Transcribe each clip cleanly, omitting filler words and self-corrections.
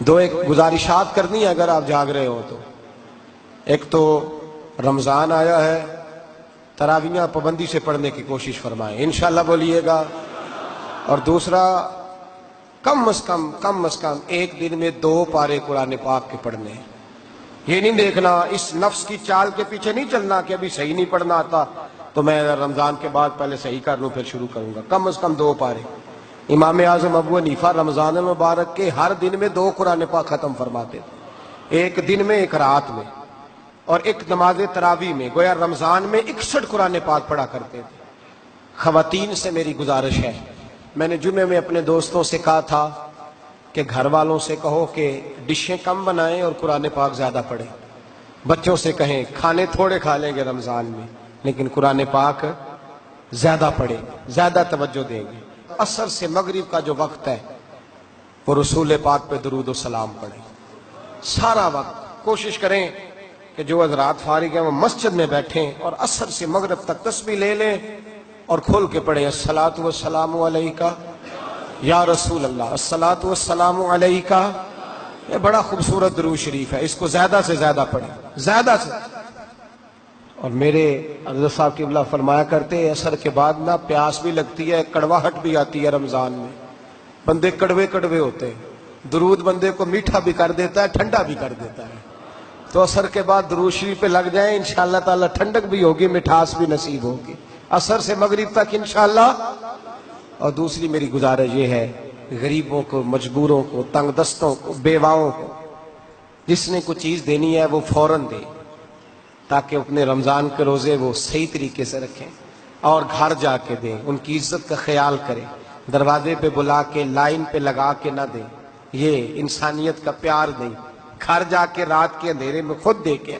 دو ایک گزارشات کرنی ہے اگر آپ جاگ رہے ہو تو۔ ایک تو رمضان آیا ہے، تراویحاں پابندی سے پڑھنے کی کوشش فرمائیں، انشاءاللہ بولیے گا۔ اور دوسرا، کم از کم ایک دن میں 2 پارے قرآن پاک کے پڑھنے ہیں۔ یہ نہیں دیکھنا، اس نفس کی چال کے پیچھے نہیں چلنا کہ ابھی صحیح نہیں پڑھنا آتا تو میں رمضان کے بعد پہلے صحیح کر لوں پھر شروع کروں گا۔ کم از کم 2 پارے۔ امام اعظم ابو حنیفہ رمضان المبارک کے ہر دن میں 2 قرآن پاک ختم فرماتے تھے، ایک دن میں ایک رات میں، اور ایک نماز تراویح میں۔ گویا رمضان میں 61 قرآن پاک پڑھا کرتے تھے۔ خواتین سے میری گزارش ہے، میں نے جمعے میں اپنے دوستوں سے کہا تھا کہ گھر والوں سے کہو کہ ڈشیں کم بنائیں اور قرآن پاک زیادہ پڑھیں۔ بچوں سے کہیں کھانے تھوڑے کھا لیں گے رمضان میں لیکن قرآن پاک زیادہ پڑھیں، زیادہ توجہ دیں گے۔ عصر سے مغرب کا جو وقت ہے وہ رسول پاک پہ درود و سلام پڑھیں، سارا وقت۔ کوشش کریں کہ جو حضرات فارغ ہیں وہ مسجد میں بیٹھیں اور عصر سے مغرب تک تسبیح لے لیں اور کھول کے پڑھیں، الصلاۃ والسلام علیکہ یا رسول اللہ، الصلاۃ والسلام علیکہ۔ یہ بڑا خوبصورت درود شریف ہے، اس کو زیادہ سے زیادہ پڑھیں، زیادہ سے۔ اور میرے حضرت صاحب قبلہ فرمایا کرتے ہیں عصر کے بعد نا پیاس بھی لگتی ہے، کڑواہٹ بھی آتی ہے رمضان میں، بندے کڑوے کڑوے ہوتے ہیں۔ درود بندے کو میٹھا بھی کر دیتا ہے، ٹھنڈا بھی کر دیتا ہے۔ تو عصر کے بعد درود شریف پہ لگ جائیں، انشاءاللہ تعالی ٹھنڈک بھی ہوگی، مٹھاس بھی نصیب ہوگی عصر سے مغرب تک انشاءاللہ۔ اور دوسری میری گزارش یہ ہے، غریبوں کو، مجبوروں کو، تنگ دستوں کو، بیواؤں کو جس نے کوئی چیز دینی ہے وہ فوراً دے تاکہ اپنے رمضان کے روزے وہ صحیح طریقے سے رکھیں، اور گھر جا کے دیں، ان کی عزت کا خیال کریں، دروازے پہ بلا کے لائن پہ لگا کے نہ دیں، یہ انسانیت کا پیار نہیں۔ گھر جا کے رات کے اندھیرے میں خود دے کے،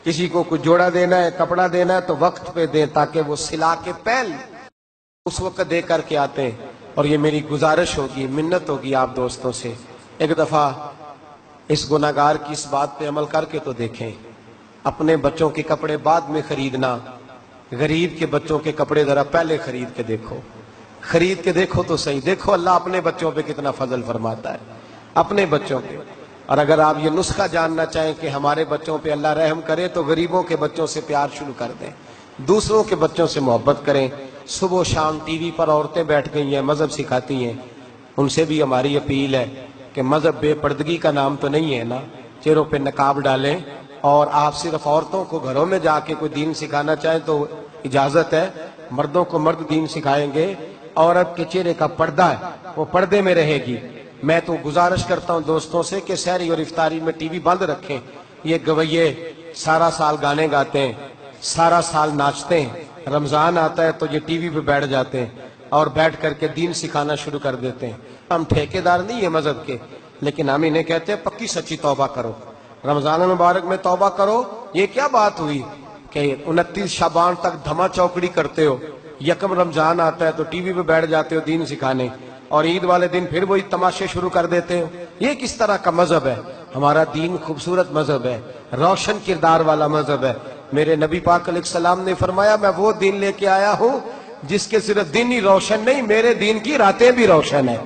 کسی کو کوئی جوڑا دینا ہے، کپڑا دینا ہے تو وقت پہ دیں تاکہ وہ سلا کے پہل اس وقت دے کر کے آتے ہیں۔ اور یہ میری گزارش ہوگی، منت ہوگی آپ دوستوں سے، ایک دفعہ اس گناہگار کی اس بات پہ عمل کر کے تو دیکھیں۔ اپنے بچوں کے کپڑے بعد میں خریدنا، غریب کے بچوں کے کپڑے ذرا پہلے خرید کے دیکھو، خرید کے دیکھو تو صحیح، دیکھو اللہ اپنے بچوں پہ کتنا فضل فرماتا ہے، اپنے بچوں پہ۔ اور اگر آپ یہ نسخہ جاننا چاہیں کہ ہمارے بچوں پہ اللہ رحم کرے تو غریبوں کے بچوں سے پیار شروع کر دیں، دوسروں کے بچوں سے محبت کریں۔ صبح و شام ٹی وی پر عورتیں بیٹھ گئی ہیں، مذہب سکھاتی ہیں، ان سے بھی ہماری اپیل ہے کہ مذہب بے پردگی کا نام تو نہیں ہے نا، چہروں پہ نقاب ڈالیں، اور آپ صرف عورتوں کو گھروں میں جا کے کوئی دین سکھانا چاہیں تو اجازت ہے، مردوں کو مرد دین سکھائیں گے، عورت کے چہرے کا پردہ ہے وہ پردے میں رہے گی۔ میں تو گزارش کرتا ہوں دوستوں سے کہ سحری اور افطاری میں ٹی وی بند رکھیں۔ یہ گویے سارا سال گانے گاتے ہیں، سارا سال ناچتے ہیں، رمضان آتا ہے تو یہ ٹی وی پہ بیٹھ جاتے ہیں اور بیٹھ کر کے دین سکھانا شروع کر دیتے ہیں۔ ہم ٹھیکیدار نہیں ہیں مذہب کے، لیکن ہم انہیں کہتے ہیں پکی سچی توبہ کرو، رمضان المبارک میں توبہ کرو۔ یہ کیا بات ہوئی کہ 29 شعبان تک دھما چوکڑی کرتے ہو، یکم رمضان آتا ہے تو ٹی وی پہ بیٹھ جاتے ہو دین سکھانے، اور عید والے دن پھر وہی تماشے شروع کر دیتے ہو۔ یہ کس طرح کا مذہب ہے؟ ہمارا دین خوبصورت مذہب ہے، روشن کردار والا مذہب ہے۔ میرے نبی پاک علیہ السلام نے فرمایا میں وہ دین لے کے آیا ہوں جس کے صرف دن ہی روشن نہیں، میرے دین کی راتیں بھی روشن ہیں،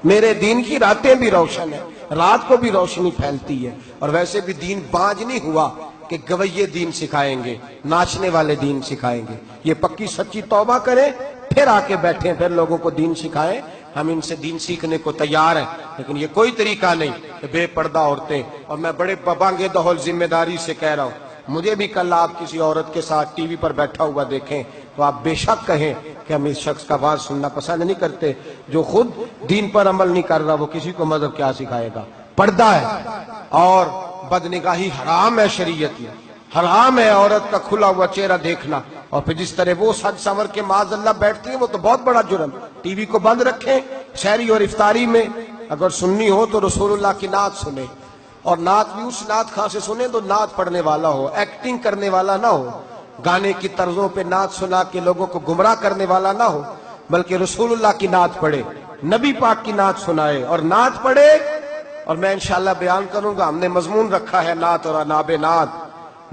میرے دین کی راتیں بھی روشن ہیں، رات کو بھی روشنی پھیلتی ہے۔ اور ویسے بھی دین باج نہیں ہوا کہ گویے دین سکھائیں گے، ناچنے والے دین سکھائیں گے۔ یہ پکی سچی توبہ کریں، پھر آ کے بیٹھیں، پھر لوگوں کو دین سکھائیں۔ ہم ان سے دین سیکھنے کو تیار ہیں، لیکن یہ کوئی طریقہ نہیں کہ بے پردہ عورتیں۔ اور میں بڑے ببانگے دہل ذمہ داری سے کہہ رہا ہوں، مجھے بھی کل آپ کسی عورت کے ساتھ ٹی وی پر بیٹھا ہوا دیکھیں تو آپ بے شک کہیں کہ ہم اس شخص کا بات سننا پسند نہیں کرتے، جو خود دین پر عمل نہیں کر رہا وہ کسی کو مذہب کیا سکھائے گا۔ پردہ ہے، اور بدنگاہی حرام ہے، شریعت میں حرام ہے عورت کا کھلا ہوا چہرہ دیکھنا۔ اور پھر جس طرح وہ سج سنور کے معاذ اللہ بیٹھتی ہیں وہ تو بہت بڑا جرم۔ ٹی وی کو بند رکھیں، سحری اور افطاری میں اگر سننی ہو تو رسول اللہ کی نعت سنیں، اور نعت بھی اس نعت خاں سے سنیں تو نعت پڑھنے والا ہو، ایکٹنگ کرنے والا نہ ہو، گانے کی طرزوں پہ نعت سنا کے لوگوں کو گمراہ کرنے والا نہ ہو، بلکہ رسول اللہ کی نعت پڑھے، نبی پاک کی نعت سنائے اور نعت پڑھے۔ اور میں انشاءاللہ بیان کروں گا، ہم نے مضمون رکھا ہے نعت اور اناب نعت۔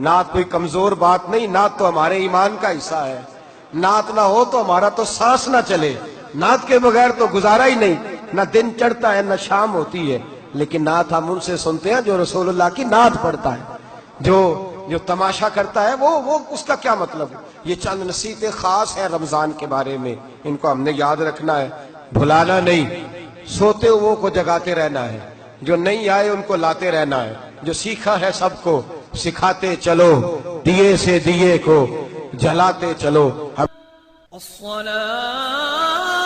نعت کوئی کمزور بات نہیں، نعت تو ہمارے ایمان کا حصہ ہے، نعت نہ ہو تو ہمارا تو سانس نہ چلے، نعت کے بغیر تو گزارا ہی نہیں، نہ دن چڑھتا ہے نہ شام ہوتی ہے۔ لیکن نعت ہم ان سے سنتے ہیں جو رسول اللہ کی نعت پڑھتا ہے. جو تماشا کرتا ہے وہ اس کا کیا مطلب ہے. یہ چند نصیحتیں خاص ہیں رمضان کے بارے میں، ان کو ہم نے یاد رکھنا ہے، بھلانا نہیں. سوتے ہوئے کو جگاتے رہنا ہے، جو نہیں آئے ان کو لاتے رہنا ہے، جو سیکھا ہے سب کو سکھاتے چلو، دیے سے دیے کو جلاتے چلو. الصلاة